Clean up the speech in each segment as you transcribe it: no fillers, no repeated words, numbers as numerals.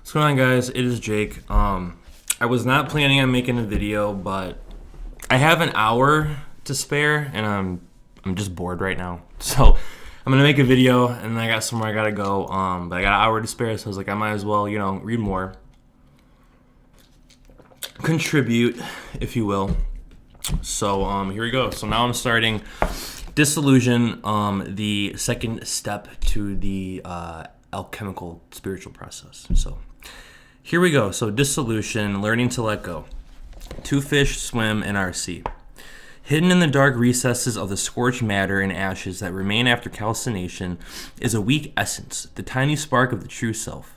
What's going on, guys? It is Jake. I was not planning on making a video, but I have an hour to spare, and I'm just bored right now. So I'm gonna make a video, and I got somewhere I gotta go. But I got an hour to spare, so I was like, I might as well, read more, contribute, if you will. So here we go. So now I'm starting Dissolution, the second step to the alchemical spiritual process. So here we go. So Dissolution, learning to let go. Two fish swim in our sea. Hidden in the dark recesses of the scorched matter and ashes that remain after calcination is a weak essence, the tiny spark of the true self.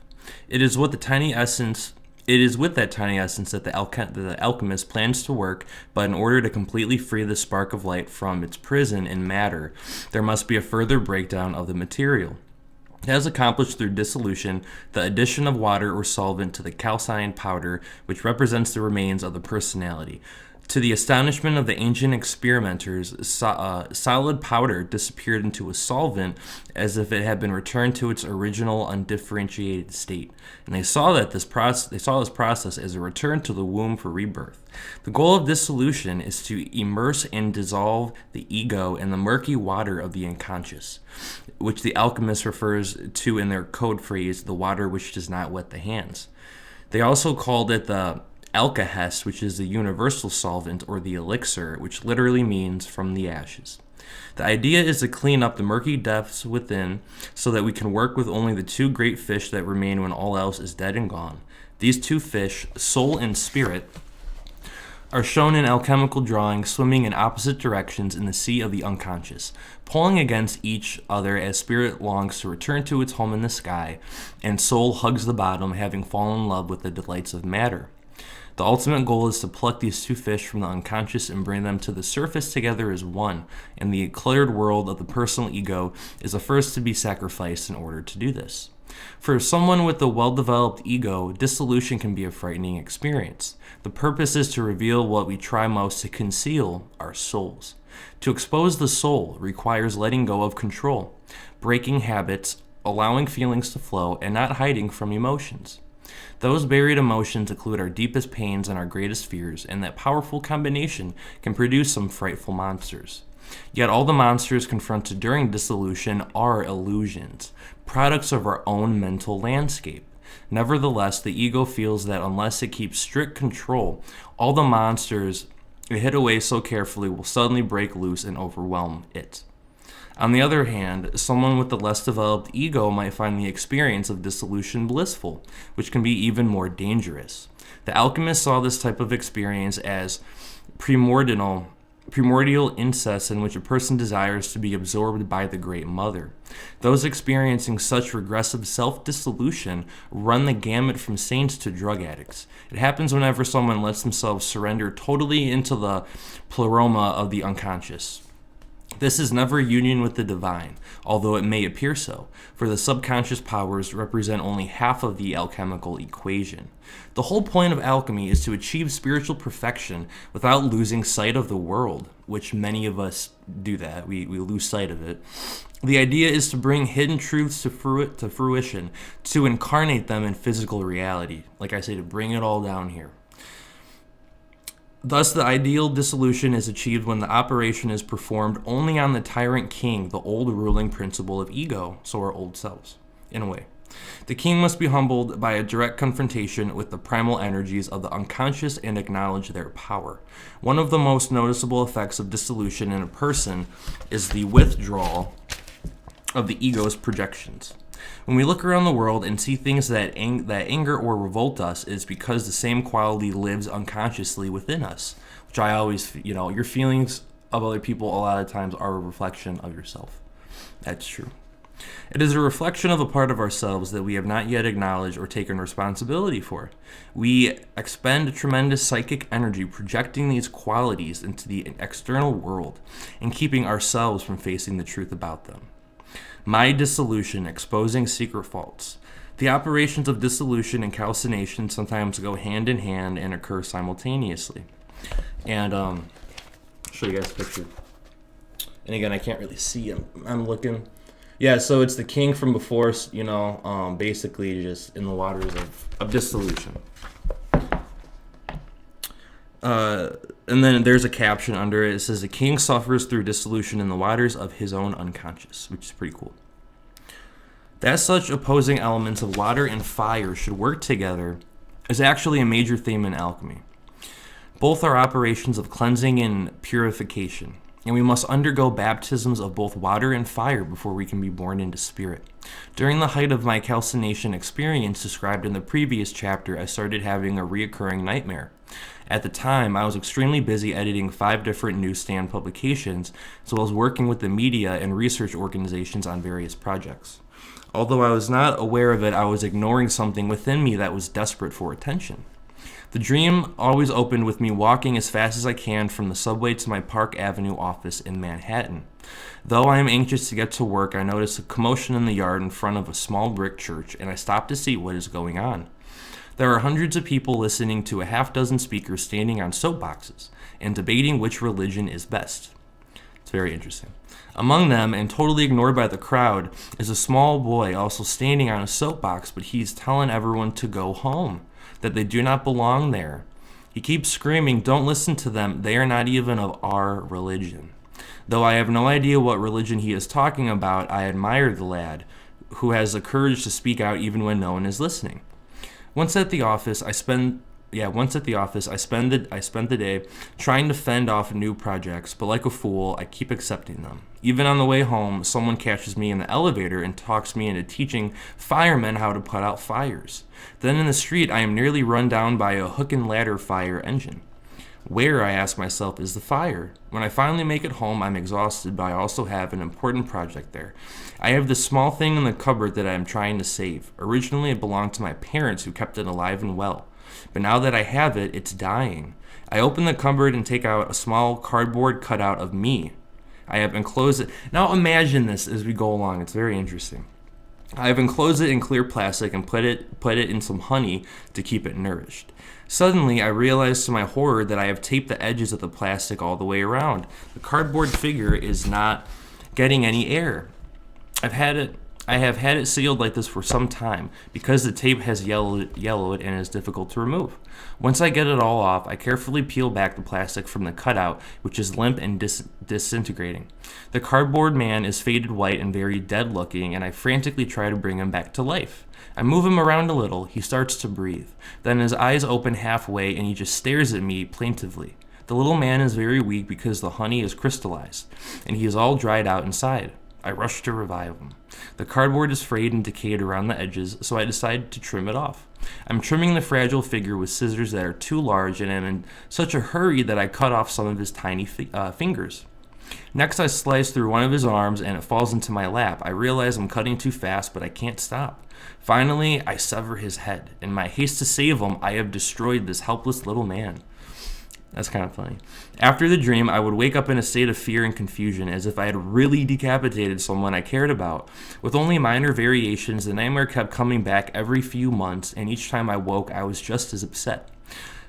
It is with that tiny essence that the alchemist plans to work, but in order to completely free the spark of light from its prison in matter, there must be a further breakdown of the material. As accomplished through dissolution, the addition of water or solvent to the calcined powder, which represents the remains of the personality. To the astonishment of the ancient experimenters, solid powder disappeared into a solvent as if it had been returned to its original undifferentiated state, and they saw this process as a return to the womb for rebirth. The goal of dissolution is to immerse and dissolve the ego in the murky water of the unconscious, which the alchemist refers to in their code phrase, the water which does not wet the hands. They also called it the alkahest, which is the universal solvent, or the elixir, which literally means from the ashes. The idea is to clean up the murky depths within so that we can work with only the two great fish that remain when all else is dead and gone. These two fish, soul and spirit, are shown in alchemical drawings swimming in opposite directions in the sea of the unconscious, pulling against each other as spirit longs to return to its home in the sky, and soul hugs the bottom, having fallen in love with the delights of matter. The ultimate goal is to pluck these two fish from the unconscious and bring them to the surface together as one, and the cleared world of the personal ego is the first to be sacrificed in order to do this. For someone with a well-developed ego, dissolution can be a frightening experience. The purpose is to reveal what we try most to conceal, our souls. To expose the soul requires letting go of control, breaking habits, allowing feelings to flow, and not hiding from emotions. Those buried emotions include our deepest pains and our greatest fears, and that powerful combination can produce some frightful monsters. Yet all the monsters confronted during dissolution are illusions, products of our own mental landscape. Nevertheless, the ego feels that unless it keeps strict control, all the monsters it hid away so carefully will suddenly break loose and overwhelm it. On the other hand, someone with a less developed ego might find the experience of dissolution blissful, which can be even more dangerous. The alchemist saw this type of experience as primordial incest in which a person desires to be absorbed by the Great Mother. Those experiencing such regressive self-dissolution run the gamut from saints to drug addicts. It happens whenever someone lets themselves surrender totally into the pleroma of the unconscious. This is never union with the divine, although it may appear so, for the subconscious powers represent only half of the alchemical equation. The whole point of alchemy is to achieve spiritual perfection without losing sight of the world, which many of us do that. We lose sight of it. The idea is to bring hidden truths to fruition, to incarnate them in physical reality. Like I say, to bring it all down here. Thus, the ideal dissolution is achieved when the operation is performed only on the tyrant king, the old ruling principle of ego, so our old selves, in a way. The king must be humbled by a direct confrontation with the primal energies of the unconscious and acknowledge their power. One of the most noticeable effects of dissolution in a person is the withdrawal of the ego's projections. When we look around the world and see things that anger or revolt us, it's because the same quality lives unconsciously within us, which I always, your feelings of other people a lot of times are a reflection of yourself. That's true. It is a reflection of a part of ourselves that we have not yet acknowledged or taken responsibility for. We expend tremendous psychic energy projecting these qualities into the external world and keeping ourselves from facing the truth about them. My dissolution, exposing secret faults. The operations of dissolution and calcination sometimes go hand in hand and occur simultaneously. And I'll show you guys a picture. And again, I can't really see. I'm looking. Yeah, so it's the king from before, basically just in the waters of dissolution. And then there's a caption under it. It says, the king suffers through dissolution in the waters of his own unconscious, which is pretty cool. That such opposing elements of water and fire should work together is actually a major theme in alchemy. Both are operations of cleansing and purification, and we must undergo baptisms of both water and fire before we can be born into spirit. During the height of my calcination experience described in the previous chapter, I started having a reoccurring nightmare. At the time, I was extremely busy editing 5 different newsstand publications, as well as working with the media and research organizations on various projects. Although I was not aware of it, I was ignoring something within me that was desperate for attention. The dream always opened with me walking as fast as I can from the subway to my Park Avenue office in Manhattan. Though I am anxious to get to work, I notice a commotion in the yard in front of a small brick church, and I stop to see what is going on. There are hundreds of people listening to a half-dozen speakers standing on soapboxes and debating which religion is best. It's very interesting. Among them, and totally ignored by the crowd, is a small boy also standing on a soapbox, but he's telling everyone to go home, that they do not belong there. He keeps screaming, don't listen to them, they are not even of our religion. Though I have no idea what religion he is talking about, I admire the lad, who has the courage to speak out even when no one is listening. Once at the office, I spend the day trying to fend off new projects, but like a fool, I keep accepting them. Even on the way home, someone catches me in the elevator and talks me into teaching firemen how to put out fires. Then in the street, I am nearly run down by a hook and ladder fire engine. Where, I ask myself, is the fire? When I finally make it home, I'm exhausted, but I also have an important project there. I have this small thing in the cupboard that I am trying to save. Originally, it belonged to my parents, who kept it alive and well. But now that I have it, it's dying. I open the cupboard and take out a small cardboard cutout of me. I have enclosed it. Now imagine this as we go along. It's very interesting. I have enclosed it in clear plastic and put it in some honey to keep it nourished. Suddenly, I realize to my horror that I have taped the edges of the plastic all the way around. The cardboard figure is not getting any air. I have had it sealed like this for some time because the tape has yellowed and is difficult to remove. Once I get it all off, I carefully peel back the plastic from the cutout, which is limp and disintegrating. The cardboard man is faded white and very dead looking, and I frantically try to bring him back to life. I move him around a little. He starts to breathe. Then his eyes open halfway and he just stares at me plaintively. The little man is very weak because the honey is crystallized, and he is all dried out inside. I rush to revive him. The cardboard is frayed and decayed around the edges, so I decide to trim it off. I'm trimming the fragile figure with scissors that are too large, and am in such a hurry that I cut off some of his tiny fingers. Next, I slice through one of his arms, and it falls into my lap. I realize I'm cutting too fast, but I can't stop. Finally, I sever his head. In my haste to save him, I have destroyed this helpless little man. That's kind of funny. After the dream, I would wake up in a state of fear and confusion, as if I had really decapitated someone I cared about. With only minor variations, the nightmare kept coming back every few months, and each time I woke, I was just as upset.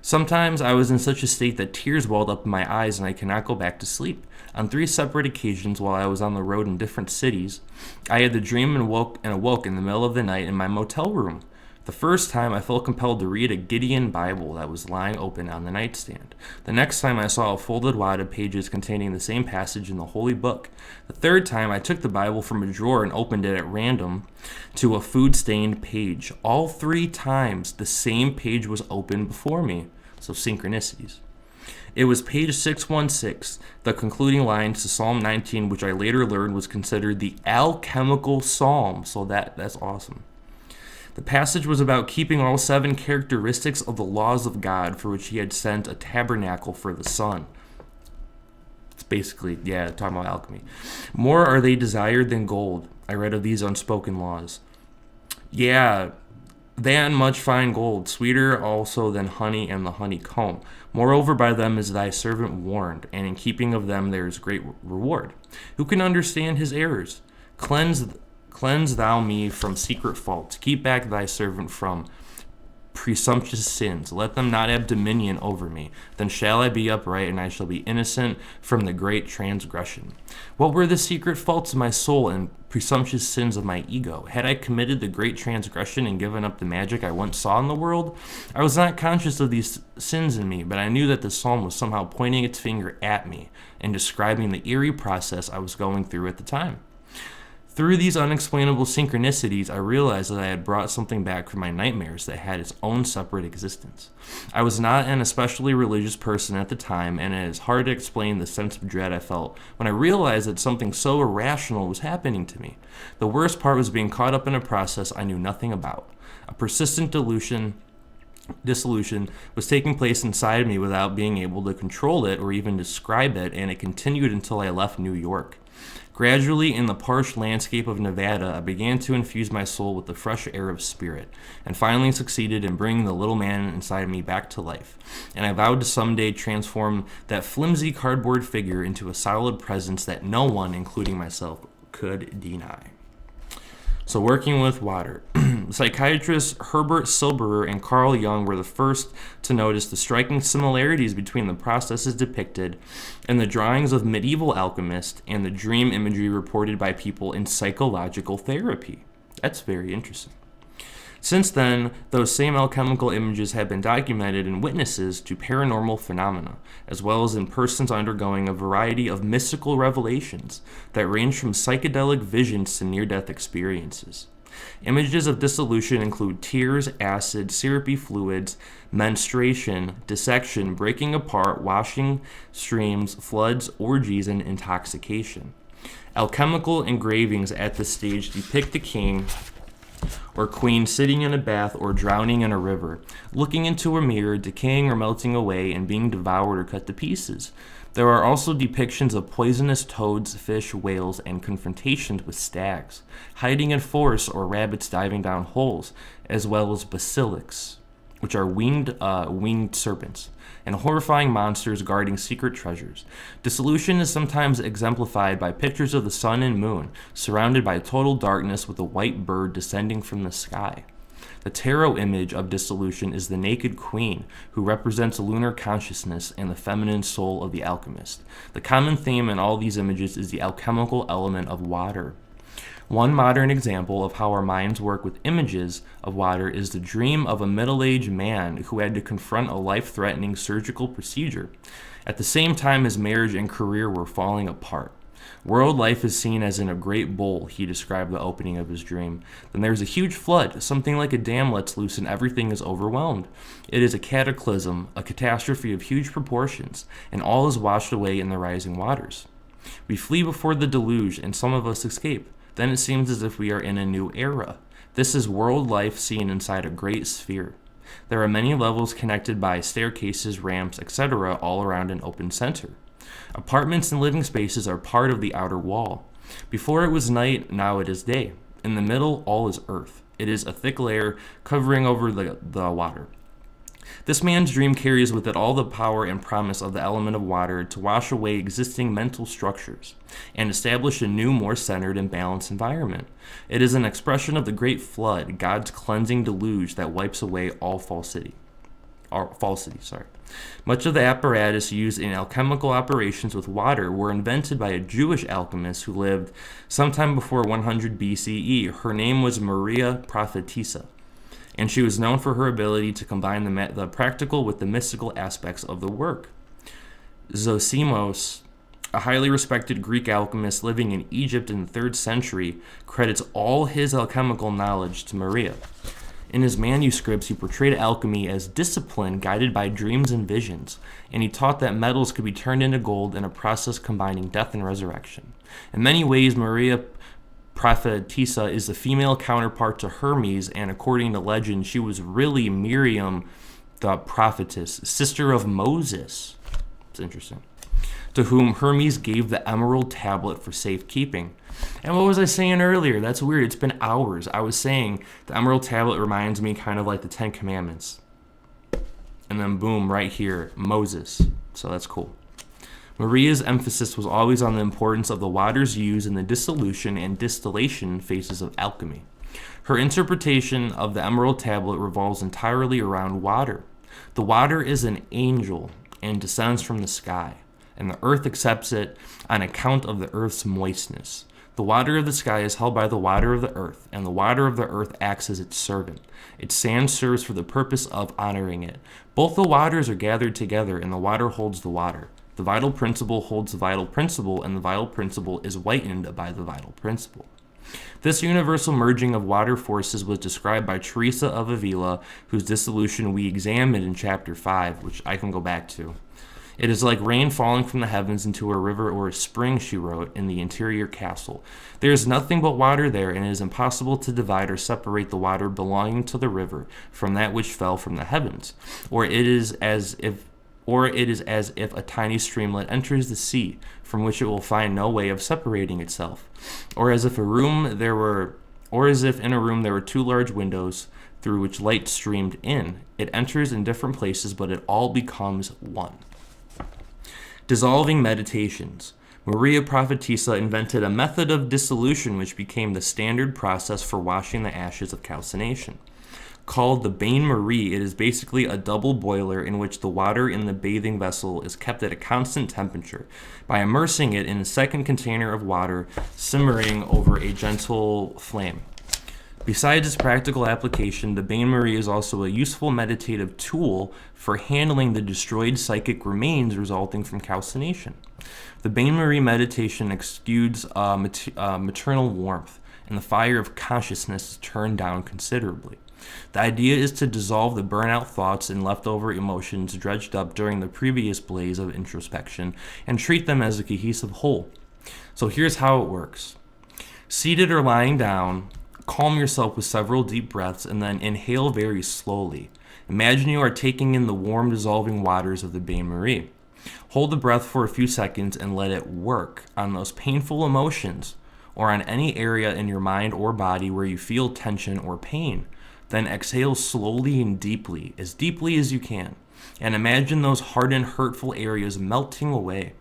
Sometimes I was in such a state that tears welled up in my eyes and I cannot go back to sleep. On 3 separate occasions while I was on the road in different cities, I had the dream and awoke in the middle of the night in my motel room. The first time, I felt compelled to read a Gideon Bible that was lying open on the nightstand. The next time, I saw a folded wad of pages containing the same passage in the Holy Book. The third time, I took the Bible from a drawer and opened it at random to a food-stained page. All 3 times, the same page was open before me. So synchronicities. It was page 616, the concluding lines to Psalm 19, which I later learned was considered the alchemical psalm. So that's awesome. The passage was about keeping all 7 characteristics of the laws of God, for which he had sent a tabernacle for the sun. It's basically, talking about alchemy. More are they desired than gold, I read of these unspoken laws. Than much fine gold, sweeter also than honey and the honeycomb. Moreover, by them is thy servant warned, and in keeping of them there is great reward. Who can understand his errors? Cleanse thou me from secret faults. Keep back thy servant from presumptuous sins. Let them not have dominion over me. Then shall I be upright, and I shall be innocent from the great transgression. What were the secret faults of my soul and presumptuous sins of my ego? Had I committed the great transgression and given up the magic I once saw in the world? I was not conscious of these sins in me, but I knew that the psalm was somehow pointing its finger at me and describing the eerie process I was going through at the time. Through these unexplainable synchronicities, I realized that I had brought something back from my nightmares that had its own separate existence. I was not an especially religious person at the time, and it is hard to explain the sense of dread I felt when I realized that something so irrational was happening to me. The worst part was being caught up in a process I knew nothing about. A persistent dissolution was taking place inside me without being able to control it or even describe it, and it continued until I left New York. Gradually, in the parched landscape of Nevada, I began to infuse my soul with the fresh air of spirit, and finally succeeded in bringing the little man inside me back to life. And I vowed to someday transform that flimsy cardboard figure into a solid presence that no one, including myself, could deny. So, working with water. Psychiatrists Herbert Silberer and Carl Jung were the first to notice the striking similarities between the processes depicted in the drawings of medieval alchemists and the dream imagery reported by people in psychological therapy. That's very interesting. Since then, those same alchemical images have been documented in witnesses to paranormal phenomena, as well as in persons undergoing a variety of mystical revelations that range from psychedelic visions to near-death experiences. Images of dissolution include tears, acid, syrupy fluids, menstruation, dissection, breaking apart, washing streams, floods, orgies, and intoxication. Alchemical engravings at this stage depict the king or queen sitting in a bath or drowning in a river, looking into a mirror, decaying or melting away, and being devoured or cut to pieces. There are also depictions of poisonous toads, fish, whales, and confrontations with stags, hiding in forests or rabbits diving down holes, as well as basilics, which are winged serpents, and horrifying monsters guarding secret treasures. Dissolution is sometimes exemplified by pictures of the sun and moon, surrounded by total darkness with a white bird descending from the sky. The tarot image of dissolution is the naked queen, who represents lunar consciousness and the feminine soul of the alchemist. The common theme in all these images is the alchemical element of water. One modern example of how our minds work with images of water is the dream of a middle-aged man who had to confront a life-threatening surgical procedure. At the same time, his marriage and career were falling apart. World life is seen as in a great bowl, he described the opening of his dream. Then there's a huge flood, something like a dam lets loose and everything is overwhelmed. It is a cataclysm, a catastrophe of huge proportions, and all is washed away in the rising waters. We flee before the deluge, and some of us escape. Then it seems as if we are in a new era. This is world life seen inside a great sphere. There are many levels connected by staircases, ramps, etc., all around an open center. Apartments and living spaces are part of the outer wall. Before it was night, now it is day. In the middle, all is earth. It is a thick layer covering over the water. This man's dream carries with it all the power and promise of the element of water to wash away existing mental structures and establish a new, more centered and balanced environment. It is an expression of the great flood, God's cleansing deluge that wipes away all falsity. Much of the apparatus used in alchemical operations with water were invented by a Jewish alchemist who lived sometime before 100 BCE. Her name was Maria Prophetessa, and she was known for her ability to combine the practical with the mystical aspects of the work. Zosimos, a highly respected Greek alchemist living in Egypt in the 3rd century, credits all his alchemical knowledge to Maria. In his manuscripts, he portrayed alchemy as discipline guided by dreams and visions, and he taught that metals could be turned into gold in a process combining death and resurrection. In many ways, Maria Prophetessa is the female counterpart to Hermes, and according to legend, she was really Miriam the prophetess, sister of Moses. It's interesting. To whom Hermes gave the emerald tablet for safekeeping. And what was I saying earlier? That's weird. It's been hours. I was saying the emerald tablet reminds me kind of like the 10 Commandments. And then boom, right here, Moses. So that's cool. Maria's emphasis was always on the importance of the waters used in the dissolution and distillation phases of alchemy. Her interpretation of the Emerald Tablet revolves entirely around water. The water is an angel and descends from the sky, and the earth accepts it on account of the earth's moistness. The water of the sky is held by the water of the earth, and the water of the earth acts as its servant. Its sand serves for the purpose of honoring it. Both the waters are gathered together, and the water holds the water. The vital principle holds the vital principle, and the vital principle is whitened by the vital principle. This universal merging of water forces was described by Teresa of Avila, whose dissolution we examined in Chapter 5, which I can go back to. It is like rain falling from the heavens into a river or a spring, she wrote, in the interior castle. There is nothing but water there, and it is impossible to divide or separate the water belonging to the river from that which fell from the heavens. Or it is as if a tiny streamlet enters the sea, from which it will find no way of separating itself. Or as if in a room there were two large windows through which light streamed in. It enters in different places, but it all becomes one. Dissolving meditations. Maria Prophetessa invented a method of dissolution which became the standard process for washing the ashes of calcination. Called the bain-marie, it is basically a double boiler in which the water in the bathing vessel is kept at a constant temperature by immersing it in a second container of water simmering over a gentle flame. Besides its practical application, the bain-marie is also a useful meditative tool for handling the destroyed psychic remains resulting from calcination. The bain-marie meditation exudes maternal warmth, and the fire of consciousness is turned down considerably. The idea is to dissolve the burnout thoughts and leftover emotions dredged up during the previous blaze of introspection and treat them as a cohesive whole. So here's how it works. Seated or lying down, calm yourself with several deep breaths and then inhale very slowly. Imagine you are taking in the warm, dissolving waters of the bain-marie. Hold the breath for a few seconds and let it work on those painful emotions or on any area in your mind or body where you feel tension or pain. Then exhale slowly and deeply as you can, and imagine those hardened, hurtful areas melting away.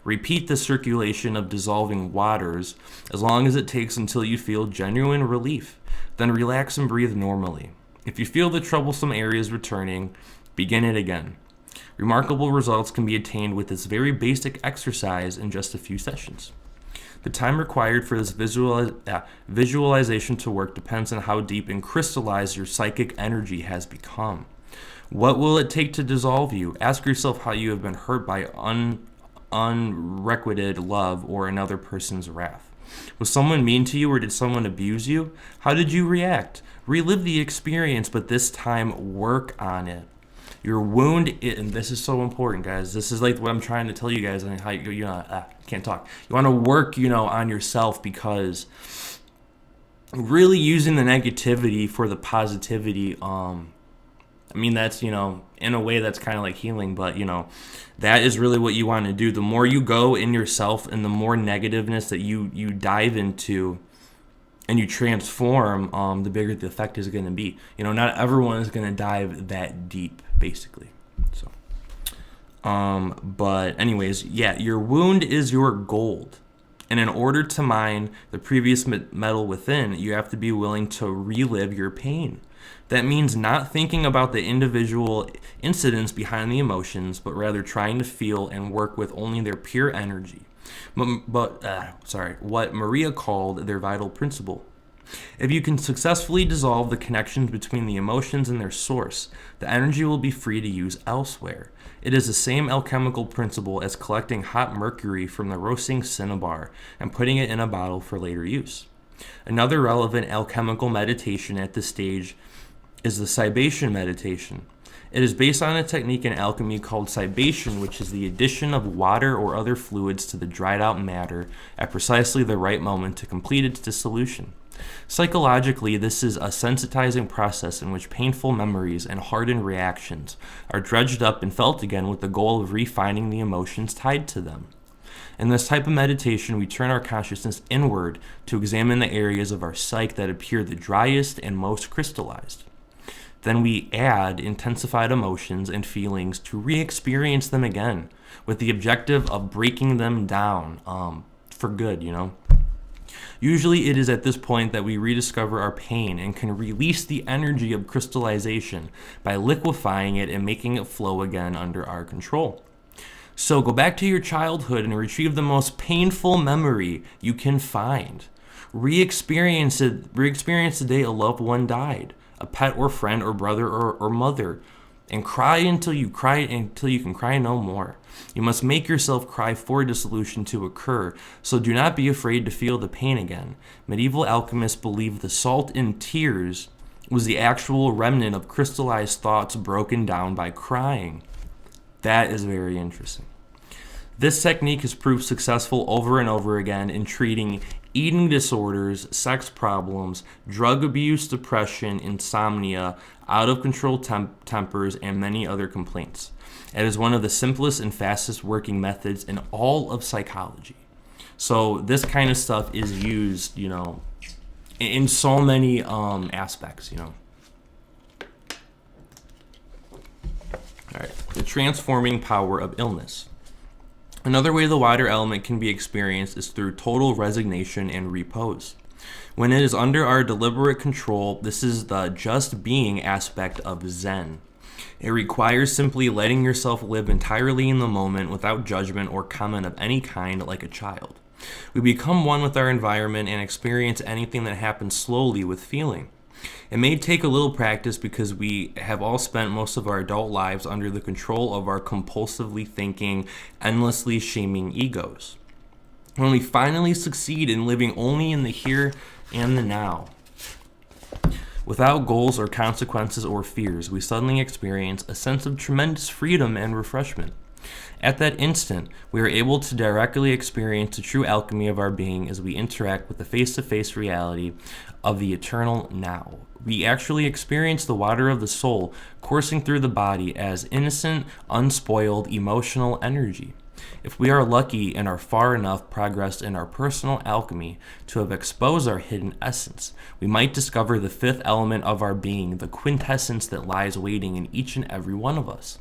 Repeat the circulation of dissolving waters as long as it takes until you feel genuine relief. Then relax and breathe normally. If you feel the troublesome areas returning, begin it again. Remarkable results can be attained with this very basic exercise in just a few sessions. The time required for this visualization to work depends on how deep and crystallized your psychic energy has become. What will it take to dissolve you? Ask yourself how you have been hurt by unrequited love or another person's wrath. Was someone mean to you or did someone abuse you? How did you react? Relive the experience, but this time work on it. Your wound, and this is so important, guys. This is like what I'm trying to tell you guys on how can't talk. You want to work, on yourself, because really using the negativity for the positivity, that's, in a way that's kind of like healing, but, that is really what you want to do. The more you go in yourself and the more negativeness that you dive into and you transform, the bigger the effect is going to be. Not everyone is going to dive that deep, basically. So, but anyways, your wound is your gold. And in order to mine the previous metal within, you have to be willing to relive your pain. That means not thinking about the individual incidents behind the emotions, but rather trying to feel and work with only their pure energy. What Maria called their vital principle. If you can successfully dissolve the connections between the emotions and their source, the energy will be free to use elsewhere. It is the same alchemical principle as collecting hot mercury from the roasting cinnabar and putting it in a bottle for later use. Another relevant alchemical meditation at this stage is the cibation meditation. It is based on a technique in alchemy called cibation, which is the addition of water or other fluids to the dried out matter at precisely the right moment to complete its dissolution. Psychologically, this is a sensitizing process in which painful memories and hardened reactions are dredged up and felt again with the goal of refining the emotions tied to them. In this type of meditation, we turn our consciousness inward to examine the areas of our psyche that appear the driest and most crystallized. Then we add intensified emotions and feelings to re-experience them again with the objective of breaking them down for good, Usually it is at this point that we rediscover our pain and can release the energy of crystallization by liquefying it and making it flow again under our control. So go back to your childhood and retrieve the most painful memory you can find. Re-experience the day a loved one died, a pet or friend or brother or mother, and cry until you can cry no more. You must make yourself cry for dissolution to occur, so do not be afraid to feel the pain again. Medieval alchemists believed the salt in tears was the actual remnant of crystallized thoughts broken down by crying. That is very interesting. This technique has proved successful over and over again in treating eating disorders, sex problems, drug abuse, depression, insomnia, out-of-control tempers, and many other complaints. It is one of the simplest and fastest working methods in all of psychology. So this kind of stuff is used, in so many aspects, All right, the transforming power of illness. Another way the water element can be experienced is through total resignation and repose. When it is under our deliberate control, this is the just being aspect of Zen. It requires simply letting yourself live entirely in the moment without judgment or comment of any kind, like a child. We become one with our environment and experience anything that happens slowly with feeling. It may take a little practice because we have all spent most of our adult lives under the control of our compulsively thinking, endlessly shaming egos. When we finally succeed in living only in the here and the now, without goals or consequences or fears, we suddenly experience a sense of tremendous freedom and refreshment. At that instant, we are able to directly experience the true alchemy of our being as we interact with the face-to-face reality of the eternal now. We actually experience the water of the soul coursing through the body as innocent, unspoiled, emotional energy. If we are lucky and are far enough progressed in our personal alchemy to have exposed our hidden essence, we might discover the fifth element of our being, the quintessence that lies waiting in each and every one of us.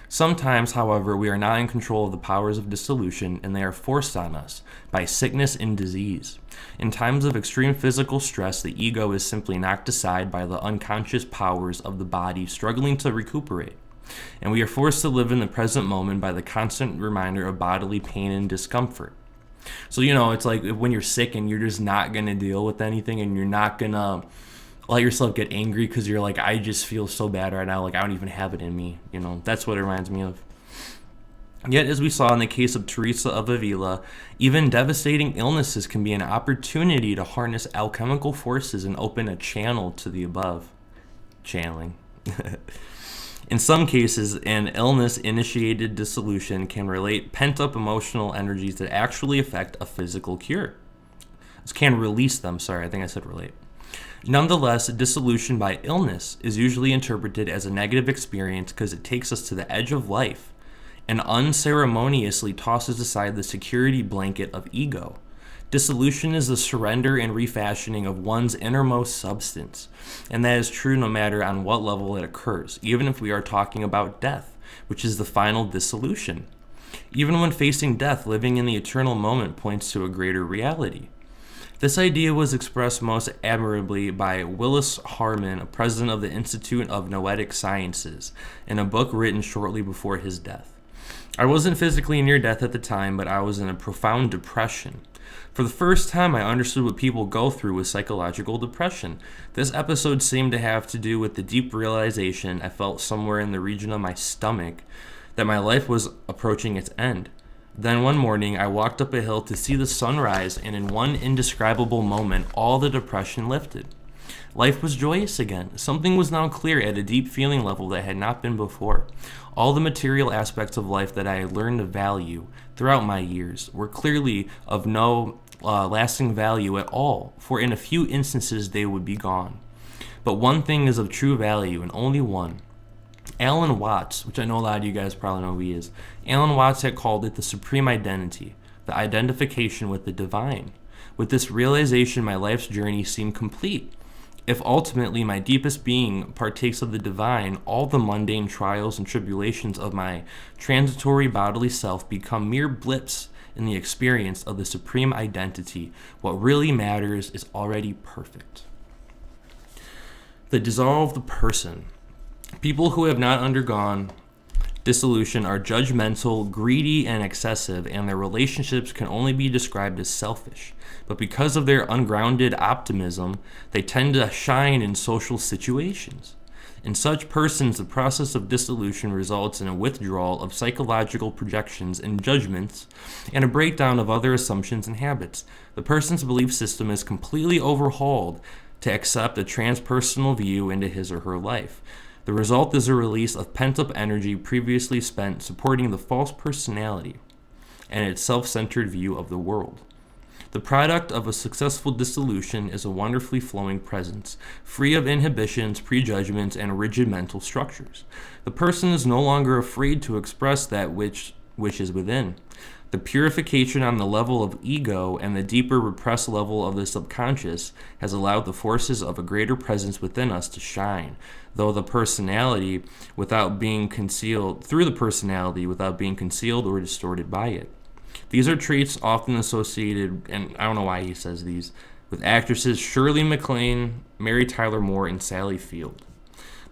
Sometimes, however, we are not in control of the powers of dissolution, and they are forced on us by sickness and disease. In times of extreme physical stress, the ego is simply knocked aside by the unconscious powers of the body struggling to recuperate, and we are forced to live in the present moment by the constant reminder of bodily pain and discomfort. So, it's like when you're sick and you're just not going to deal with anything, and you're not going to let yourself get angry because you're like, I just feel so bad right now, like I don't even have it in me. That's what it reminds me of. Yet, as we saw in the case of Teresa of Avila, even devastating illnesses can be an opportunity to harness alchemical forces and open a channel to the above. Channeling. In some cases, an illness-initiated dissolution can relate pent-up emotional energies that actually affect a physical cure. Can release them, I think I said relate. Nonetheless, dissolution by illness is usually interpreted as a negative experience because it takes us to the edge of life and unceremoniously tosses aside the security blanket of ego. Dissolution is the surrender and refashioning of one's innermost substance, and that is true no matter on what level it occurs, even if we are talking about death, which is the final dissolution. Even when facing death, living in the eternal moment points to a greater reality. This idea was expressed most admirably by Willis Harman, a president of the Institute of Noetic Sciences, in a book written shortly before his death. I wasn't physically near death at the time, but I was in a profound depression. For the first time, I understood what people go through with psychological depression. This episode seemed to have to do with the deep realization I felt somewhere in the region of my stomach that my life was approaching its end. Then one morning, I walked up a hill to see the sunrise, and in one indescribable moment, all the depression lifted. Life was joyous again. Something was now clear at a deep feeling level that had not been before. All the material aspects of life that I had learned to value throughout my years were clearly of no lasting value at all, for in a few instances they would be gone. But one thing is of true value, and only one. Alan Watts, which I know a lot of you guys probably know who he is, Alan Watts had called it the supreme identity, the identification with the divine. With this realization, my life's journey seemed complete. If ultimately my deepest being partakes of the divine, all the mundane trials and tribulations of my transitory bodily self become mere blips in the experience of the supreme identity. What really matters is already perfect. The dissolved person. People who have not undergone dissolution are judgmental, greedy, and excessive, and their relationships can only be described as selfish. But because of their ungrounded optimism, they tend to shine in social situations. In such persons, the process of dissolution results in a withdrawal of psychological projections and judgments and a breakdown of other assumptions and habits. The person's belief system is completely overhauled to accept a transpersonal view into his or her life. The result is a release of pent-up energy previously spent supporting the false personality and its self-centered view of the world. The product of a successful dissolution is a wonderfully flowing presence, free of inhibitions, prejudgments, and rigid mental structures. The person is no longer afraid to express that which is within. The purification on the level of ego and the deeper repressed level of the subconscious has allowed the forces of a greater presence within us to shine, through the personality without being concealed or distorted by it. These are traits often associated, and I don't know why he says these, with actresses Shirley MacLaine, Mary Tyler Moore, and Sally Field.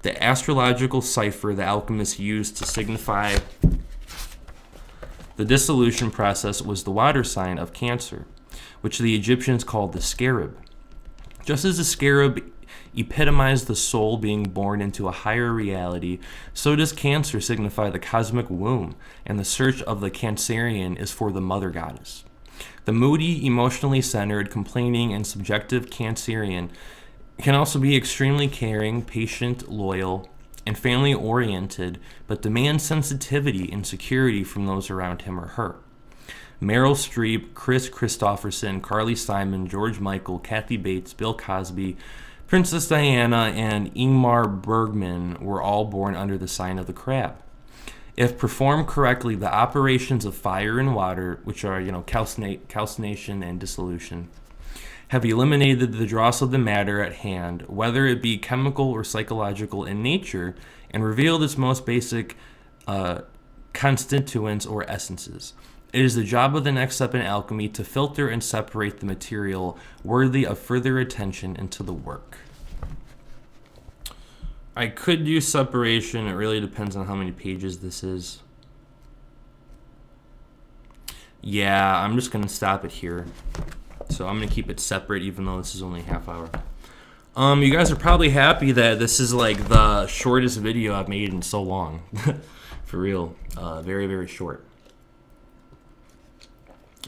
The astrological cipher the alchemists used to signify the dissolution process was the water sign of Cancer, which the Egyptians called the scarab. Just as the scarab epitomized the soul being born into a higher reality, so does Cancer signify the cosmic womb, and the search of the Cancerian is for the mother goddess. The moody, emotionally centered, complaining, and subjective Cancerian can also be extremely caring, patient, loyal, and family-oriented, but demands sensitivity and security from those around him or her. Meryl Streep, Chris Christopherson, Carly Simon, George Michael, Kathy Bates, Bill Cosby, Princess Diana, and Ingmar Bergman were all born under the sign of the crab. If performed correctly, the operations of fire and water, which are calcination and dissolution, have eliminated the dross of the matter at hand, whether it be chemical or psychological in nature, and revealed its most basic constituents or essences. It is the job of the next step in alchemy to filter and separate the material worthy of further attention into the work. I could do separation. It really depends on how many pages this is. Yeah, I'm just going to stop it here. So I'm going to keep it separate even though this is only a half hour. You guys are probably happy that this is like the shortest video I've made in so long. For real. Very, very short.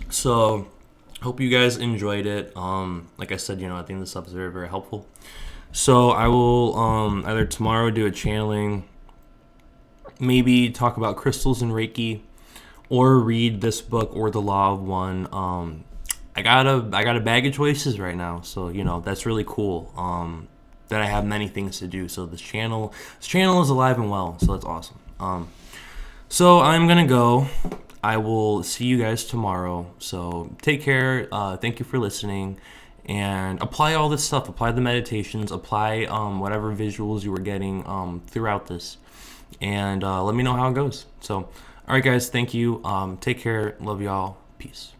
So, hope you guys enjoyed it. Like I said, I think this stuff is very, very helpful. So, I will either tomorrow do a channeling, maybe talk about crystals and Reiki, or read this book or The Law of One. I got a bag of choices right now, so that's really cool. That I have many things to do. So this channel is alive and well, so that's awesome. So I'm gonna go. I will see you guys tomorrow. So take care. Thank you for listening. And apply all this stuff. Apply the meditations. Apply whatever visuals you were getting throughout this. And let me know how it goes. So, all right, guys. Thank you. Take care. Love y'all. Peace.